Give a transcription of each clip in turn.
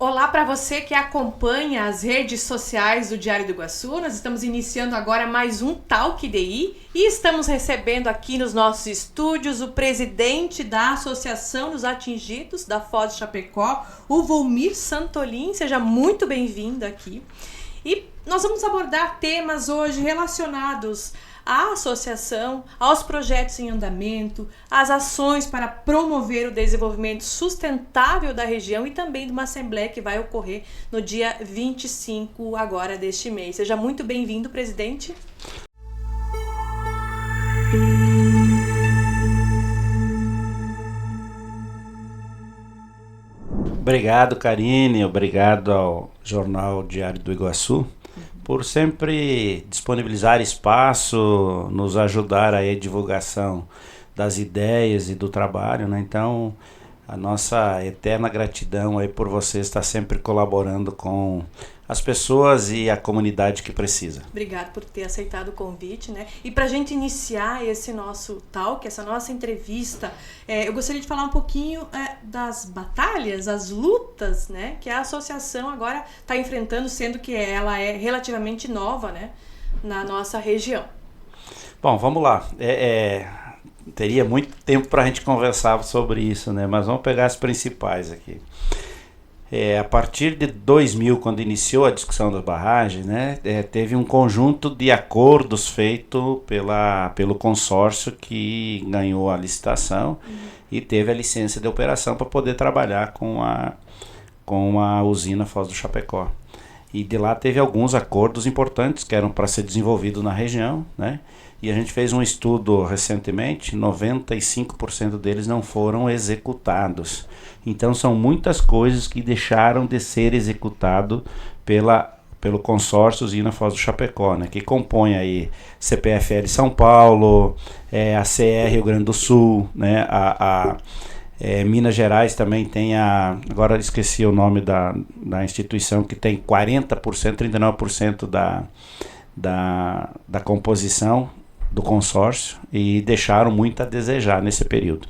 Olá para você que acompanha as redes sociais do Diário do Iguaçu. Nós estamos iniciando agora mais um Talk DI e estamos recebendo aqui nos nossos estúdios o presidente da Associação dos Atingidos da Foz de Chapecó, o Volmir Santolin. Seja muito bem-vindo aqui. E nós vamos abordar temas hoje relacionados à associação, aos projetos em andamento, às ações para promover o desenvolvimento sustentável da região e também de uma assembleia que vai ocorrer no dia 25 agora deste mês. Seja muito bem-vindo, presidente. Obrigado, Karine, obrigado ao Jornal Diário do Iguaçu por sempre disponibilizar espaço, nos ajudar aí a divulgação das ideias e do trabalho, né? Então, a nossa eterna gratidão aí por você estar sempre colaborando com as pessoas e a comunidade que precisa. Obrigado por ter aceitado o convite, né? E para a gente iniciar esse nosso talk, essa nossa entrevista, eu gostaria de falar um pouquinho das batalhas, as lutas, né? Que a associação agora está enfrentando, sendo que ela é relativamente nova, né? Na nossa região. Bom, vamos lá. Teria muito tempo para a gente conversar sobre isso, né? Mas vamos pegar as principais aqui. A partir de 2000, quando iniciou a discussão das barragens, né, teve um conjunto de acordos feito pelo consórcio que ganhou a licitação e teve a licença de operação para poder trabalhar com a usina Foz do Chapecó. E de lá teve alguns acordos importantes que eram para ser desenvolvidos na região, né? E a gente fez um estudo recentemente, 95% deles não foram executados. Então são muitas coisas que deixaram de ser executado pelo consórcio Usina Foz do Chapecó, né? Que compõe aí CPFL São Paulo, a CR Rio Grande do Sul, né? Minas Gerais também tem agora esqueci o nome da instituição que tem 40%, 39% da composição do consórcio e deixaram muito a desejar nesse período.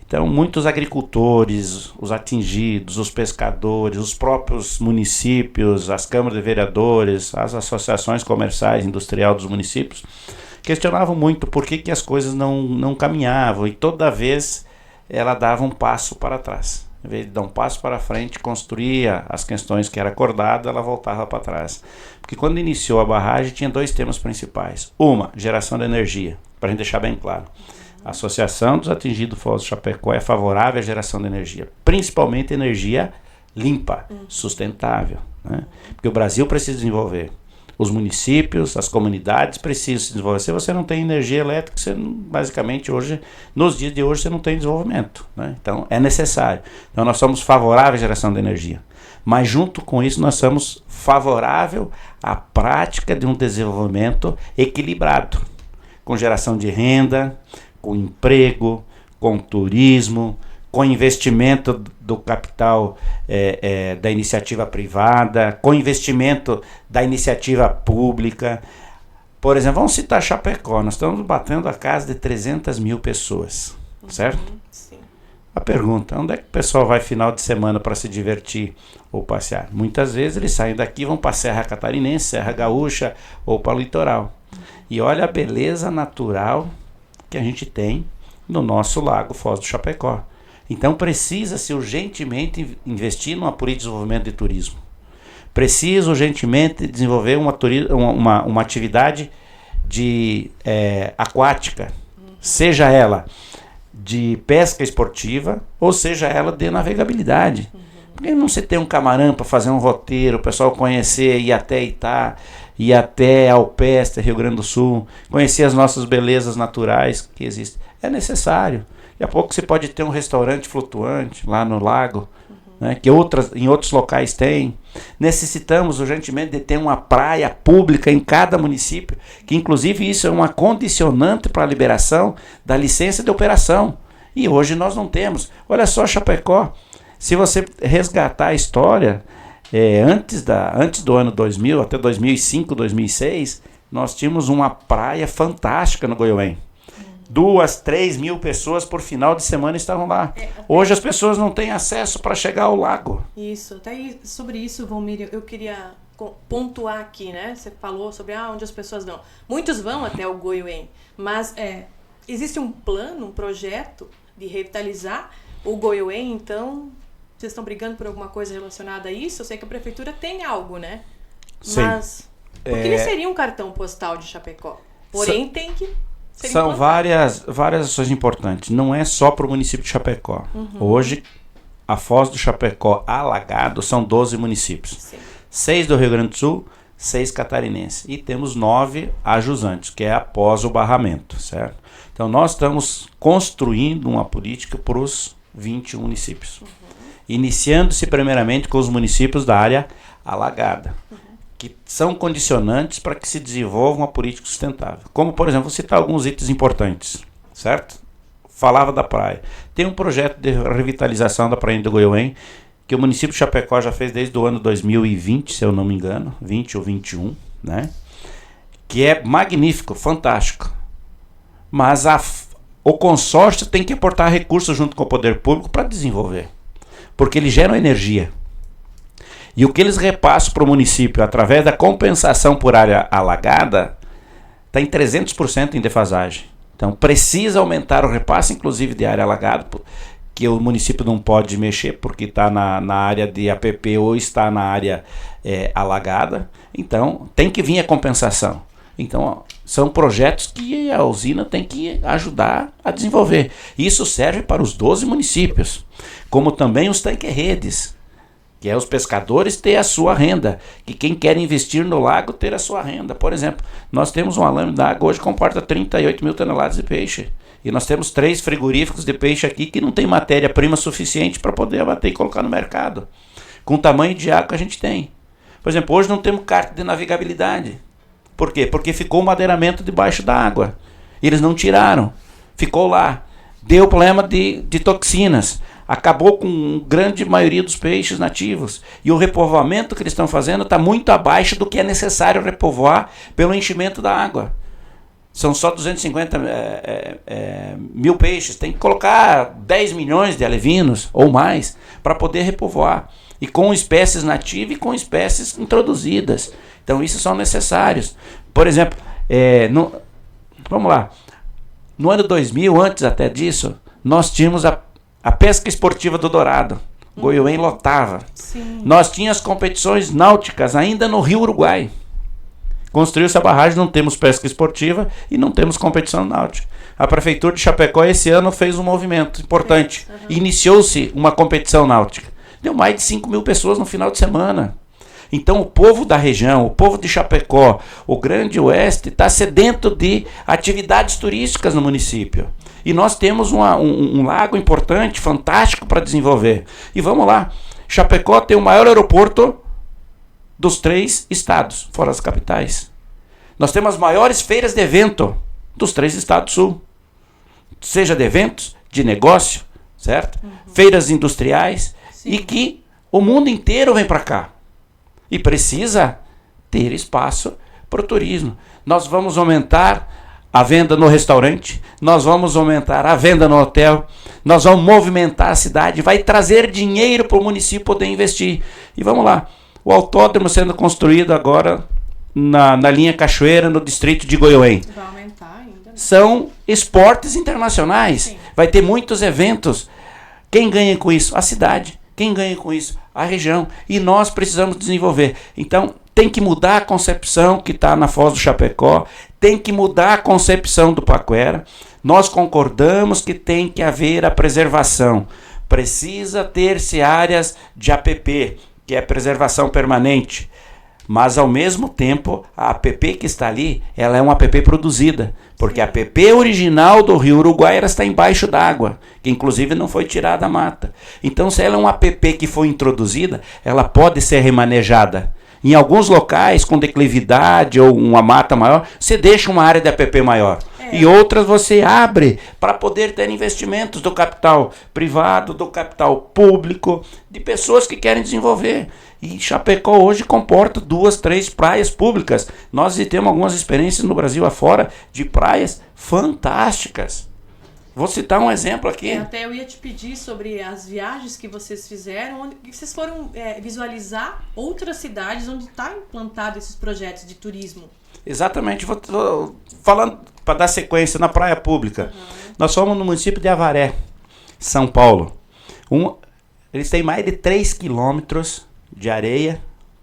Então, muitos agricultores, os atingidos, os pescadores, os próprios municípios, as câmaras de vereadores, as associações comerciais e industriais dos municípios questionavam muito por que as coisas não caminhavam e toda vez ela dava um passo para trás. Em vez de dar um passo para frente, construía as questões que era acordado, ela voltava para trás. Porque quando iniciou a barragem, tinha dois temas principais. Uma, geração de energia, para a gente deixar bem claro. A Associação dos Atingidos Foz do Chapecó é favorável à geração de energia, principalmente energia limpa, sustentável, né? Porque o Brasil precisa desenvolver. Os municípios, as comunidades precisam se desenvolver. Se você não tem energia elétrica, você basicamente hoje, nos dias de hoje, você não tem desenvolvimento, né? Então é necessário. Então nós somos favoráveis à geração de energia. Mas junto com isso nós somos favoráveis à prática de um desenvolvimento equilibrado, com geração de renda, com emprego, com turismo, com investimento do capital da iniciativa privada, com investimento da iniciativa pública. Por exemplo, vamos citar Chapecó, nós estamos batendo a casa de 300 mil pessoas, certo? Sim. A pergunta, onde é que o pessoal vai final de semana para se divertir ou passear? Muitas vezes eles saem daqui e vão para a Serra Catarinense, Serra Gaúcha ou para o litoral. E olha a beleza natural que a gente tem no nosso lago Foz do Chapecó. Então precisa-se urgentemente investir numa política de desenvolvimento de turismo. Precisa urgentemente desenvolver uma atividade aquática, seja ela de pesca esportiva ou seja ela de navegabilidade. Porque não se tem um camarão para fazer um roteiro, o pessoal conhecer, ir até Itá, ir até Alpestre, Rio Grande do Sul, conhecer as nossas belezas naturais que existem. É necessário. Daqui a pouco você pode ter um restaurante flutuante lá no lago, né, que em outros locais tem. Necessitamos urgentemente de ter uma praia pública em cada município, que inclusive isso é uma condicionante para a liberação da licença de operação. E hoje nós não temos. Olha só Chapecó, se você resgatar a história, antes do ano 2000, até 2005, 2006, nós tínhamos uma praia fantástica no Goiôém. 2, 3 mil pessoas por final de semana estavam lá. Hoje as pessoas não têm acesso para chegar ao lago. Isso, até sobre isso, Valmir, eu queria pontuar aqui, né? Você falou sobre onde as pessoas vão. Muitos vão até o Goiuém, mas existe um plano, um projeto de revitalizar o Goiuém, então vocês estão brigando por alguma coisa relacionada a isso? Eu sei que a prefeitura tem algo, né? Sim. Mas por que ele seria um cartão postal de Chapecó? Porém, tem que ser São implantado. várias ações importantes. Não é só para o município de Chapecó. Hoje, a Foz do Chapecó alagado são 12 municípios. Sim. 6 do Rio Grande do Sul, 6 catarinenses. E temos 9 ajusantes, que é após o barramento, certo? Então, nós estamos construindo uma política para os 21 municípios. Iniciando-se primeiramente com os municípios da área alagada, que são condicionantes para que se desenvolva uma política sustentável. Como, por exemplo, vou citar alguns itens importantes, certo? Falava da praia. Tem um projeto de revitalização da Praia do Goiuém, que o município de Chapecó já fez desde o ano 2020, se eu não me engano, 20 ou 21, né? Que é magnífico, fantástico. Mas o consórcio tem que aportar recursos junto com o poder público para desenvolver, porque eles geram energia. E o que eles repassam para o município através da compensação por área alagada está em 300% em defasagem. Então precisa aumentar o repasse, inclusive de área alagada, que o município não pode mexer porque está na área de APP ou está na área alagada. Então tem que vir a compensação. Então são projetos que a usina tem que ajudar a desenvolver. Isso serve para os 12 municípios, como também os tanque-redes, que é os pescadores ter a sua renda, que quem quer investir no lago ter a sua renda. Por exemplo, nós temos um alame d'água hoje que comporta 38 mil toneladas de peixe. E nós temos 3 frigoríficos de peixe aqui que não tem matéria-prima suficiente para poder abater e colocar no mercado, com o tamanho de água que a gente tem. Por exemplo, hoje não temos carta de navegabilidade. Por quê? Porque ficou o madeiramento debaixo da água. E eles não tiraram. Ficou lá. Deu problema de toxinas. Acabou com a grande maioria dos peixes nativos. E o repovoamento que eles estão fazendo está muito abaixo do que é necessário repovoar pelo enchimento da água. São só 250 mil peixes. Tem que colocar 10 milhões de alevinos ou mais para poder repovoar. E com espécies nativas e com espécies introduzidas. Então, isso são necessários. Por exemplo, vamos lá. No ano 2000, antes até disso, nós tínhamos a pesca esportiva do Dourado. Goiuém lotava. Sim. Nós tínhamos competições náuticas ainda no Rio Uruguai. Construiu-se a barragem, não temos pesca esportiva e não temos competição náutica. A Prefeitura de Chapecó esse ano fez um movimento importante. Iniciou-se uma competição náutica. Deu mais de 5 mil pessoas no final de semana. Então o povo da região, o povo de Chapecó, o Grande Oeste, está sedento de atividades turísticas no município. E nós temos um lago importante, fantástico para desenvolver. E vamos lá, Chapecó tem o maior aeroporto dos 3 estados, fora as capitais. Nós temos as maiores feiras de evento dos 3 estados do sul. Seja de eventos, de negócio, certo? Feiras industriais. Sim. E que o mundo inteiro vem para cá. E precisa ter espaço para o turismo. Nós vamos aumentar a venda no restaurante, nós vamos aumentar a venda no hotel, nós vamos movimentar a cidade, vai trazer dinheiro para o município poder investir. E vamos lá, o autódromo sendo construído agora na linha Cachoeira, no distrito de Goiuém. Vai aumentar ainda, né? São esportes internacionais. Sim. Vai ter muitos eventos. Quem ganha com isso? A cidade. Quem ganha com isso? A região. E nós precisamos desenvolver. Então, tem que mudar a concepção que está na Foz do Chapecó, tem que mudar a concepção do Paquera. Nós concordamos que tem que haver a preservação. Precisa ter-se áreas de APP, que é preservação permanente. Mas, ao mesmo tempo, a APP que está ali, ela é uma APP produzida. Porque a APP original do Rio Uruguai ela está embaixo d'água, que inclusive não foi tirada da mata. Então, se ela é uma APP que foi introduzida, ela pode ser remanejada. Em alguns locais, com declividade ou uma mata maior, você deixa uma área de APP maior. E outras você abre para poder ter investimentos do capital privado, do capital público, de pessoas que querem desenvolver. E Chapecó hoje comporta 2, 3 praias públicas. Nós temos algumas experiências no Brasil afora de praias fantásticas. Vou citar um exemplo aqui. Até eu ia te pedir sobre as viagens que vocês fizeram, onde vocês foram visualizar outras cidades onde está implantado esses projetos de turismo. Exatamente, vou falando para dar sequência na praia pública. Nós fomos no município de Avaré, São Paulo. Eles têm mais de 3 quilômetros de areia,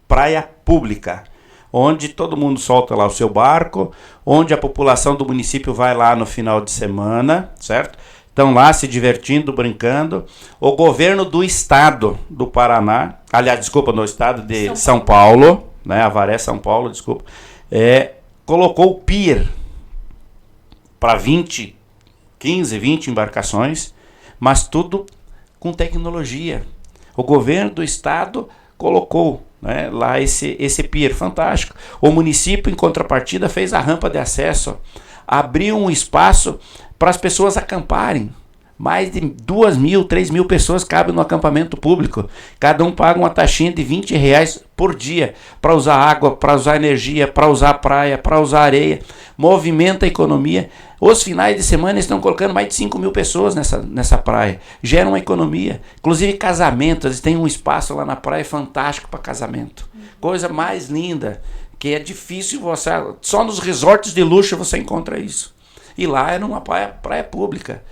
praia pública, onde todo mundo solta lá o seu barco, onde a população do município vai lá no final de semana, certo? Estão lá se divertindo, brincando. O governo do estado do Paraná, aliás, desculpa, no estado de São Paulo, né, Avaré, São Paulo, desculpa, colocou o pier para 15, 20 embarcações, mas tudo com tecnologia. O governo do estado colocou, né, lá esse pier fantástico. O município, em contrapartida, fez a rampa de acesso, abriu um espaço para as pessoas acamparem. Mais de 2.000, 3.000 pessoas cabem no acampamento público. Cada um paga uma taxinha de R$20 por dia para usar água, para usar energia, para usar praia, para usar areia. Movimenta a economia. Os finais de semana estão colocando mais de 5.000 pessoas nessa praia. Gera uma economia. Inclusive casamentos. Eles têm um espaço lá na praia fantástico para casamento. Coisa mais linda, que é difícil você... Só nos resorts de luxo você encontra isso. E lá era uma praia pública.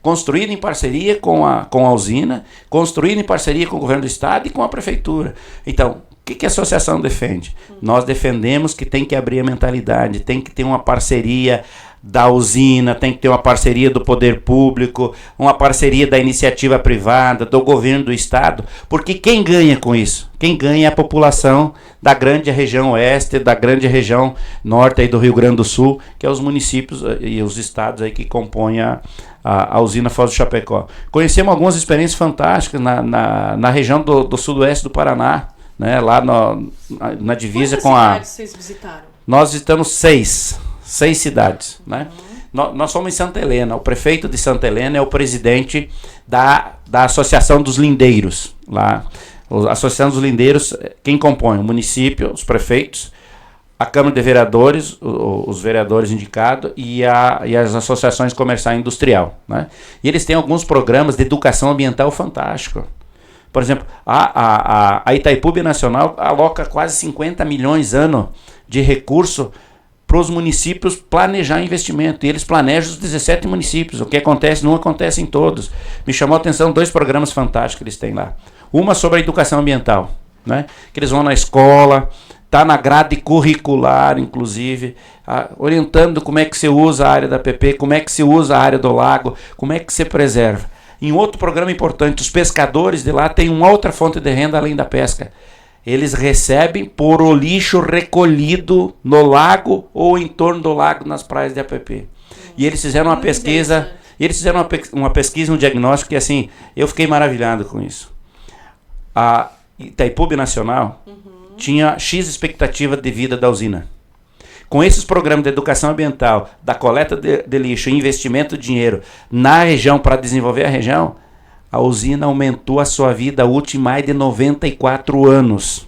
Construído em parceria com a usina, construído em parceria com o governo do estado e com a prefeitura. Então, o que a associação defende? Nós defendemos que tem que abrir a mentalidade, tem que ter uma parceria da usina, tem que ter uma parceria do poder público, uma parceria da iniciativa privada, do governo do estado, porque quem ganha com isso? Quem ganha é a população da grande região oeste, da grande região norte aí do Rio Grande do Sul, que é os municípios e os estados aí que compõem a usina Foz do Chapecó. Conhecemos algumas experiências fantásticas na região do sudoeste do Paraná, né, lá na divisa com a... Quantas cidades vocês visitaram? Nós visitamos 6 cidades, né? Nós fomos em Santa Helena. O prefeito de Santa Helena é o presidente da Associação dos Lindeiros. Lá, a Associação dos Lindeiros, quem compõe? O município, os prefeitos, a Câmara de Vereadores, os vereadores indicados e as associações comercial e industrial, né? E eles têm alguns programas de educação ambiental fantástico. Por exemplo, a Itaipu Nacional aloca quase 50 milhões ano de recurso para os municípios planejar investimento. E eles planejam os 17 municípios. O que acontece não acontece em todos. Me chamou a atenção 2 programas fantásticos que eles têm lá. Uma sobre a educação ambiental, né? Que eles vão na escola, está na grade curricular, inclusive, orientando como é que se usa a área da APP, como é que se usa a área do lago, como é que se preserva. Em outro programa importante, os pescadores de lá têm uma outra fonte de renda além da pesca. Eles recebem por o lixo recolhido no lago ou em torno do lago nas praias de APP. E eles fizeram uma pesquisa, uma pesquisa, um diagnóstico que assim, eu fiquei maravilhado com isso. A Itaipu Nacional tinha X expectativa de vida da usina. Com esses programas de educação ambiental, da coleta de lixo, investimento de dinheiro na região para desenvolver a região, a usina aumentou a sua vida útil em mais de 94 anos.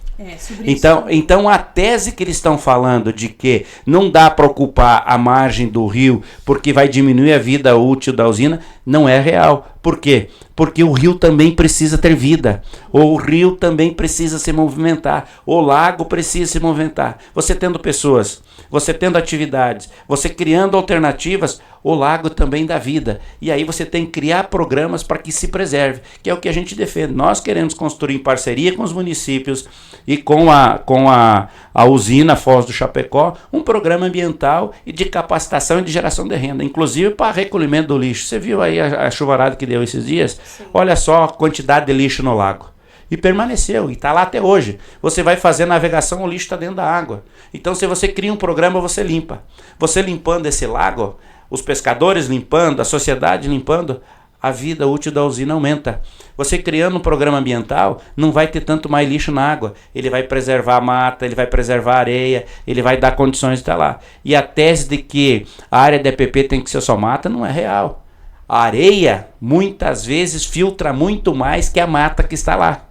Então a tese que eles estão falando de que não dá para ocupar a margem do rio porque vai diminuir a vida útil da usina, não é real. Por quê? Porque o rio também precisa ter vida. O rio também precisa se movimentar. O lago precisa se movimentar. Você tendo pessoas, você tendo atividades, você criando alternativas, o lago também dá vida. E aí você tem que criar programas para que se preserve, que é o que a gente defende. Nós queremos construir em parceria com os municípios e com a usina Foz do Chapecó um programa ambiental e de capacitação e de geração de renda, inclusive para recolhimento do lixo. Você viu aí a chuvarada que deu esses dias? Sim. Olha só a quantidade de lixo no lago. E permaneceu, e está lá até hoje. Você vai fazer navegação, o lixo está dentro da água. Então, se você cria um programa, você limpa. Você limpando esse lago, os pescadores limpando, a sociedade limpando, a vida útil da usina aumenta. Você criando um programa ambiental, não vai ter tanto mais lixo na água. Ele vai preservar a mata, ele vai preservar a areia, ele vai dar condições de estar lá. E a tese de que a área de EPP tem que ser só mata não é real. A areia, muitas vezes, filtra muito mais que a mata que está lá.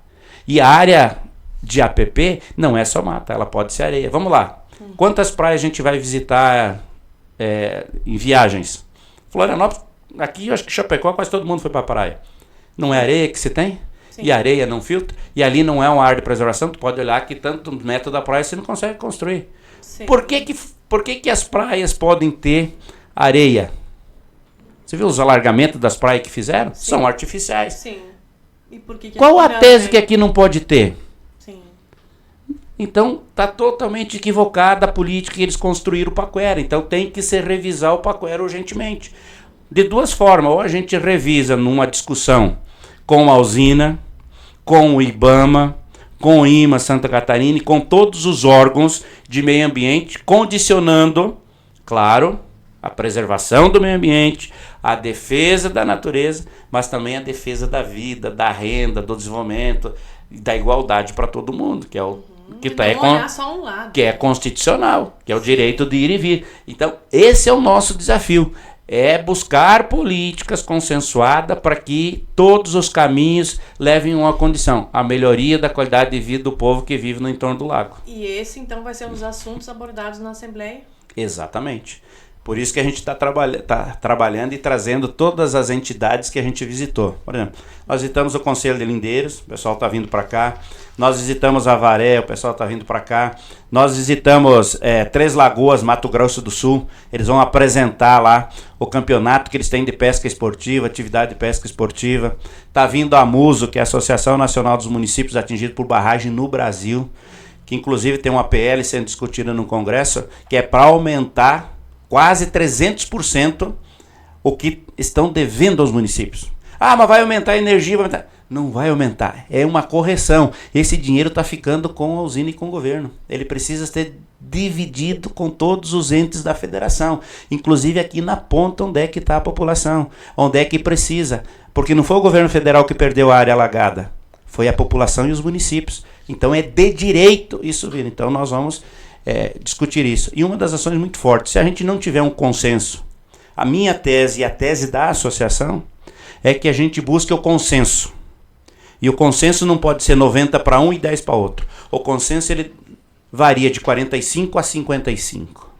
E a área de APP não é só mata, ela pode ser areia. Vamos lá. Quantas praias a gente vai visitar em viagens? Florianópolis, aqui eu acho que Chapecó quase todo mundo foi para a praia. Não é areia que se tem? Sim. E a areia não filtra? E ali não é uma área de preservação? Tu pode olhar que tanto metro da praia você não consegue construir. Sim. Por que as praias podem ter areia? Você viu os alargamentos das praias que fizeram? Sim. São artificiais. Sim. E por que qual a tese que aqui não pode ter? Sim. Então está totalmente equivocada a política que eles construíram o Paquera. Então tem que se revisar o Paquera urgentemente. De duas formas, ou a gente revisa numa discussão com a usina, com o IBAMA, com o IMA Santa Catarina e com todos os órgãos de meio ambiente, condicionando, claro, a preservação do meio ambiente, a defesa da natureza, mas também a defesa da vida, da renda, do desenvolvimento, da igualdade para todo mundo, que é o que só um lado. Que é constitucional, que é o direito de ir e vir. Então, esse é o nosso desafio. É buscar políticas consensuadas para que todos os caminhos levem a uma condição, a melhoria da qualidade de vida do povo que vive no entorno do lago. E esse, então, vai ser um dos assuntos abordados na Assembleia? Exatamente. Por isso que a gente está trabalhando e trazendo todas as entidades que a gente visitou. Por exemplo, nós visitamos o Conselho de Lindeiros, o pessoal está vindo para cá. Nós visitamos Avaré, o pessoal está vindo para cá. Nós visitamos Três Lagoas, Mato Grosso do Sul. Eles vão apresentar lá o campeonato que eles têm de pesca esportiva, atividade de pesca esportiva. Está vindo a AMUSO, que é a Associação Nacional dos Municípios Atingidos por Barragem no Brasil, que inclusive tem uma PL sendo discutida no Congresso, que é para aumentar quase 300% o que estão devendo aos municípios. Ah, mas vai aumentar a energia, vai aumentar. Não vai aumentar, é uma correção. Esse dinheiro está ficando com a usina e com o governo. Ele precisa ser dividido com todos os entes da federação, inclusive aqui na ponta onde é que está a população, onde é que precisa. Porque não foi o governo federal que perdeu a área alagada, foi a população e os municípios. Então é de direito isso vir. Então nós vamos discutir isso. E uma das ações muito fortes, se a gente não tiver um consenso, a minha tese e a tese da associação é que a gente busque o consenso. E o consenso não pode ser 90 para um e 10 para outro. O consenso ele varia de 45 a 55.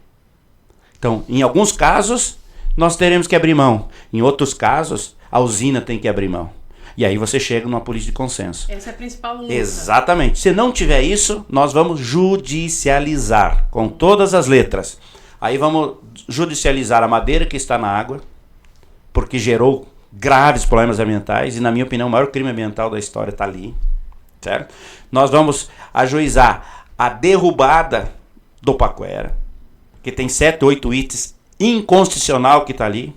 Então, em alguns casos, nós teremos que abrir mão. Em outros casos, a usina tem que abrir mão. E aí você chega numa política de consenso. Essa é a principal luta. Exatamente. Se não tiver isso, nós vamos judicializar com todas as letras. Aí vamos judicializar a madeira que está na água, porque gerou graves problemas ambientais e, na minha opinião, o maior crime ambiental da história está ali. Certo? Nós vamos ajuizar a derrubada do Paquera, que tem 7, 8 itens inconstitucional que está ali.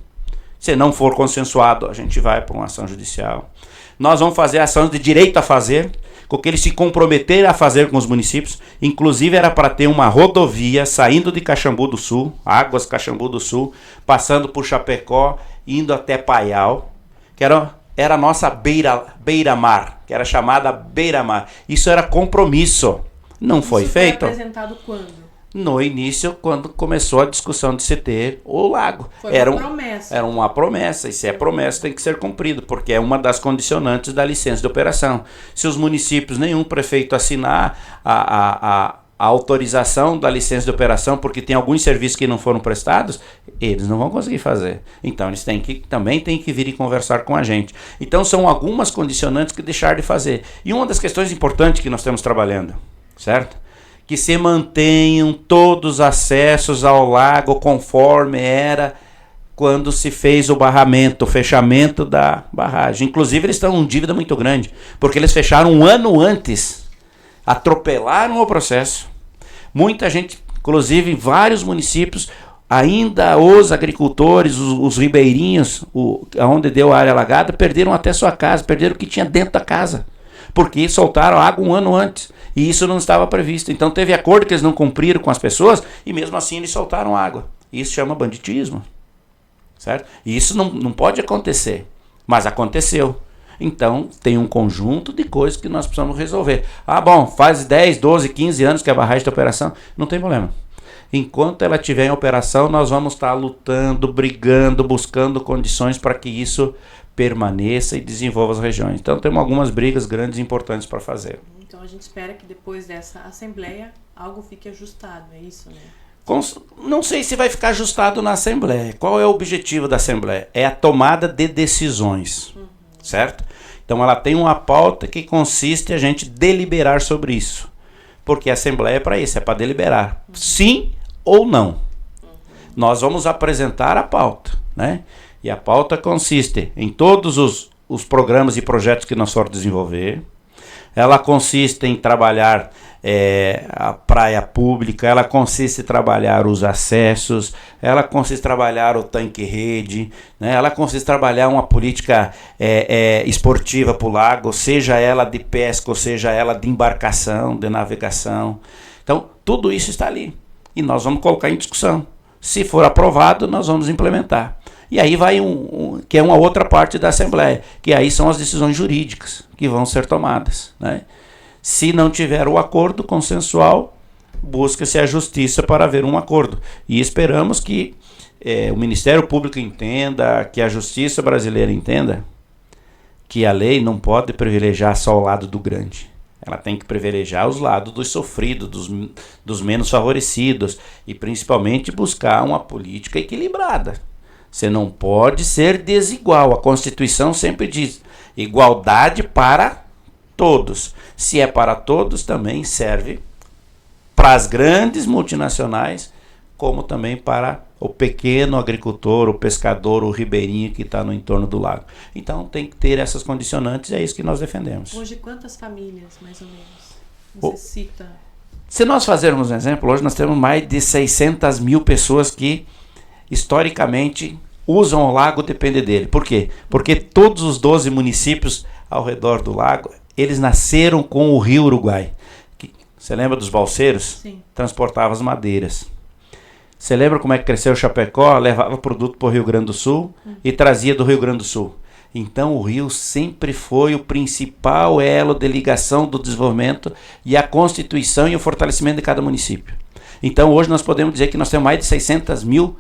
Se não for consensuado, a gente vai para uma ação judicial. Nós vamos fazer ações de direito a fazer, com que eles se comprometeram a fazer com os municípios. Inclusive era para ter uma rodovia saindo de Caxambu do Sul, Águas Caxambu do Sul, passando por Chapecó, indo até Paial, que era a nossa beira-mar, que era chamada beira-mar. Isso era compromisso. Não foi feito. Foi apresentado quando? No início, quando começou a discussão de se ter o lago. Foi uma promessa. Era uma promessa, e se é promessa tem que ser cumprido, porque é uma das condicionantes da licença de operação. Se os municípios, nenhum prefeito assinar a autorização da licença de operação, porque tem alguns serviços que não foram prestados, eles não vão conseguir fazer. Então eles também têm que vir e conversar com a gente. Então são algumas condicionantes que deixar de fazer. E uma das questões importantes que nós estamos trabalhando, certo? Que se mantenham todos os acessos ao lago conforme era quando se fez o barramento, o fechamento da barragem. Inclusive eles estão em dívida muito grande, porque eles fecharam um ano antes, atropelaram o processo. Muita gente, inclusive em vários municípios, ainda os agricultores, os ribeirinhos, onde deu a área alagada, perderam até sua casa, perderam o que tinha dentro da casa, porque soltaram água um ano antes. E isso não estava previsto. Então teve acordo que eles não cumpriram com as pessoas e mesmo assim eles soltaram água. Isso chama banditismo. Certo? E isso não pode acontecer. mas aconteceu. Então, tem um conjunto de coisas que nós precisamos resolver. Ah, bom, faz 10, 12, 15 anos que a barragem está em operação. Não tem problema. Enquanto ela estiver em operação, nós vamos estar lutando, brigando, buscando condições para que isso permaneça e desenvolva as regiões. Então, temos algumas brigas grandes e importantes para fazer. Então, a gente espera que depois dessa assembleia, algo fique ajustado, é isso, né? Não sei se vai ficar ajustado na Assembleia. Qual é o objetivo da Assembleia? É a tomada de decisões, certo? Então ela tem uma pauta que consiste em a gente deliberar sobre isso. Porque a Assembleia é para isso, é para deliberar. Sim ou não. Nós vamos apresentar a pauta, né? E a pauta consiste em todos os programas e projetos que nós formos desenvolver. Ela consiste em trabalhar a praia pública, ela consiste em trabalhar os acessos, ela consiste em trabalhar o tanque-rede, né? Ela consiste em trabalhar uma política esportiva para o lago, seja ela de pesca ou seja ela de embarcação, de navegação. Então, tudo isso está ali e nós vamos colocar em discussão. Se for aprovado, nós vamos implementar. E aí vai que é uma outra parte da Assembleia, que aí são as decisões jurídicas que vão ser tomadas, né? Se não tiver o acordo consensual, busca-se a justiça para haver um acordo. E esperamos que o Ministério Público entenda, que a justiça brasileira entenda que a lei não pode privilegiar só o lado do grande. Ela tem que privilegiar os lados dos sofridos, dos menos favorecidos e principalmente buscar uma política equilibrada. Você não pode ser desigual. A Constituição sempre diz igualdade para todos. Se é para todos, também serve para as grandes multinacionais, como também para o pequeno agricultor, o pescador, o ribeirinho que está no entorno do lago. Então tem que ter essas condicionantes e é isso que nós defendemos. Hoje quantas famílias, mais ou menos, necessita? Se nós fazermos um exemplo, hoje nós temos mais de 600 mil pessoas que historicamente usam o lago, depende dele. Por quê? Porque todos os 12 municípios ao redor do lago, eles nasceram com o rio Uruguai. Você lembra dos balseiros? Sim. Transportavam as madeiras. Você lembra como é que cresceu o Chapecó? Levava produto para o Rio Grande do Sul e trazia do Rio Grande do Sul. Então o rio sempre foi o principal elo de ligação do desenvolvimento e a constituição e o fortalecimento de cada município. Então hoje nós podemos dizer que nós temos mais de 600 mil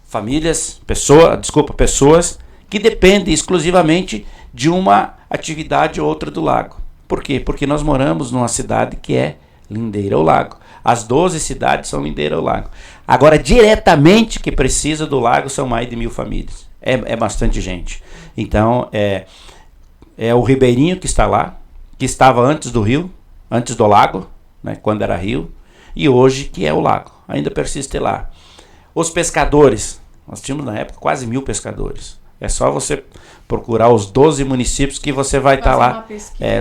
famílias, pessoas que dependem exclusivamente de uma atividade ou outra do lago. Por quê? Porque nós moramos numa cidade que é lindeira ao lago. As 12 cidades são lindeira ao lago. Agora, diretamente que precisa do lago são mais de 1.000 famílias. É bastante gente. Então, é o ribeirinho que está lá, que estava antes do rio, antes do lago, né, quando era rio, e hoje que é o lago. Ainda persiste lá. Os pescadores, nós tínhamos na época quase 1.000 pescadores. É só você procurar os 12 municípios que você vai estar lá.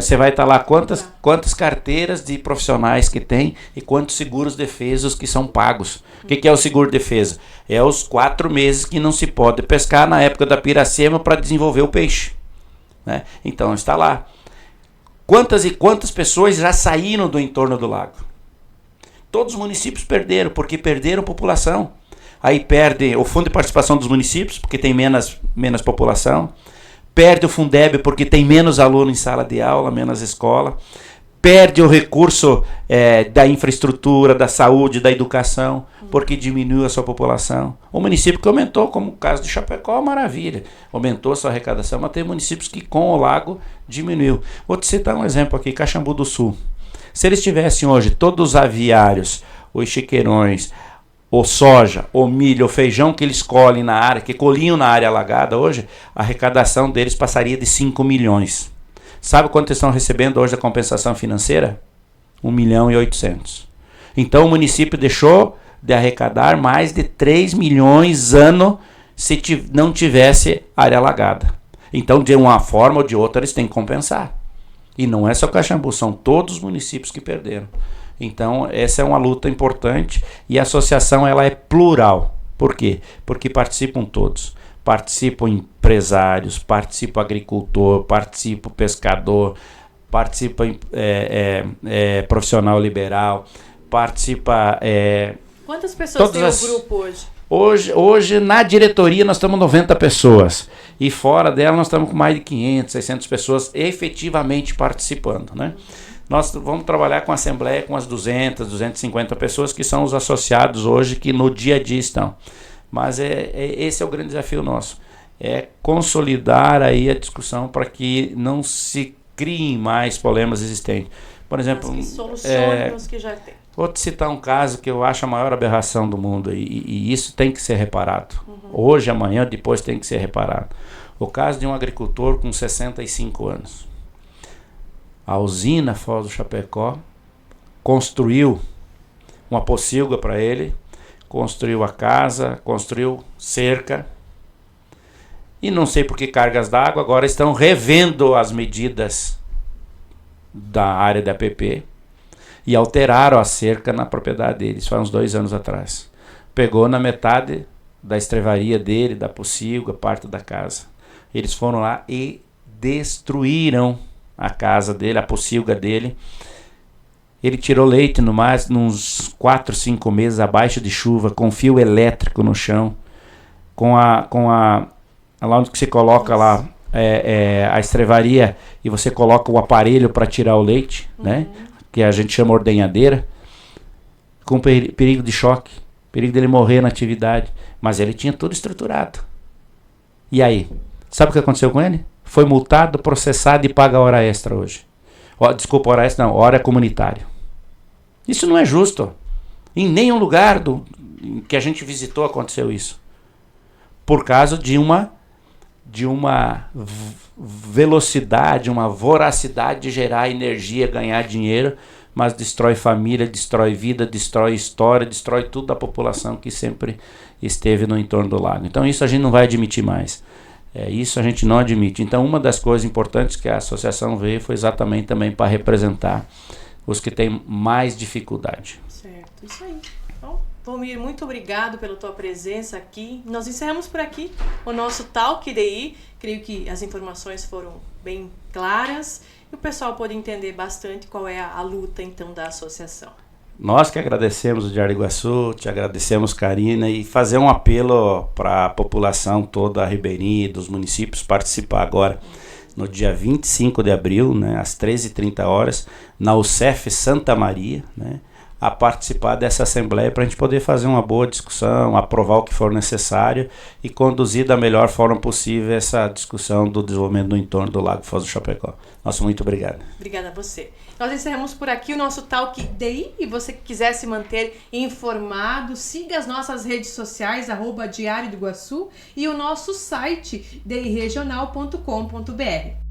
Você vai estar lá quantas carteiras de profissionais que tem e quantos seguros defesos que são pagos. O que é o seguro defesa? É os 4 meses que não se pode pescar na época da piracema para desenvolver o peixe, né? Então está lá. Quantas e quantas pessoas já saíram do entorno do lago? Todos os municípios perderam, porque perderam população. Aí perde o fundo de participação dos municípios, porque tem menos população. Perde o Fundeb, porque tem menos aluno em sala de aula, menos escola. Perde o recurso da infraestrutura, da saúde, da educação, porque diminuiu a sua população. O município que aumentou, como o caso de Chapecó, maravilha. Aumentou a sua arrecadação, mas tem municípios que com o lago diminuiu. Vou te citar um exemplo aqui, Caxambu do Sul. Se eles tivessem hoje todos os aviários, os chiqueirões, o soja, o milho, o feijão que eles colhem na área, que colhiam na área alagada hoje, a arrecadação deles passaria de 5 milhões. Sabe quanto eles estão recebendo hoje da compensação financeira? 1.800.000. Então o município deixou de arrecadar mais de 3 milhões ano se não tivesse área alagada. Então de uma forma ou de outra eles têm que compensar. E não é só Caxambu, são todos os municípios que perderam. Então, essa é uma luta importante e a associação ela é plural. Por quê? Porque participam todos. Participam empresários, participa agricultor, participa pescador, participa profissional liberal, participa... Quantas pessoas tem o grupo hoje? Hoje, na diretoria, nós estamos 90 pessoas. E fora dela, nós estamos com mais de 500, 600 pessoas efetivamente participando, né? Nós vamos trabalhar com a Assembleia com as 200, 250 pessoas que são os associados hoje, que no dia a dia estão. Mas esse é o grande desafio nosso. É consolidar aí a discussão para que não se criem mais problemas existentes. Por exemplo, mas que solucione os que já tem. Vou te citar um caso que eu acho a maior aberração do mundo e isso tem que ser reparado. Hoje, amanhã, depois tem que ser reparado. O caso de um agricultor com 65 anos. A usina Foz do Chapecó construiu uma pocilga para ele, construiu a casa, construiu cerca. E não sei por que cargas d'água agora estão revendo as medidas da área da APP. E alteraram a cerca na propriedade deles, faz uns 2 anos atrás. Pegou na metade da estrevaria dele, da pocilga, parte da casa. Eles foram lá e destruíram a casa dele, a pocilga dele. Ele tirou leite no mais, uns 4, 5 meses abaixo de chuva, com fio elétrico no chão, lá onde você coloca lá a estrevaria e você coloca o aparelho para tirar o leite, né? Que a gente chama ordenhadeira, com perigo de choque, perigo dele morrer na atividade, mas ele tinha tudo estruturado. E aí, sabe o que aconteceu com ele? Foi multado, processado e paga hora extra hoje. Desculpa, hora extra não, hora comunitária. Isso não é justo. Em nenhum lugar que a gente visitou aconteceu isso. Por causa de uma velocidade, uma voracidade de gerar energia, ganhar dinheiro, mas destrói família, destrói vida, destrói história, destrói tudo da população que sempre esteve no entorno do lago. Então isso a gente não vai admitir mais. Isso a gente não admite. Então uma das coisas importantes que a associação veio foi exatamente também para representar os que têm mais dificuldade. Certo, isso aí. Bom, Valmir, muito obrigado pela tua presença aqui. Nós encerramos por aqui o nosso Talk DI. Creio que as informações foram bem claras e o pessoal pôde entender bastante qual é a luta então da associação. Nós que agradecemos o Diário do Iguaçu, te agradecemos, Karina, e fazer um apelo para a população toda, a ribeirinha e dos municípios participar agora, no dia 25 de abril, né, às 13h30, na UCEF Santa Maria, né, a participar dessa assembleia para a gente poder fazer uma boa discussão, aprovar o que for necessário e conduzir da melhor forma possível essa discussão do desenvolvimento no entorno do Lago Foz do Chapecó. Nosso muito obrigado. Obrigada a você. Nós encerramos por aqui o nosso Talk DI e você que quiser se manter informado, siga as nossas redes sociais, @Diário do Iguaçu e o nosso site diregional.com.br.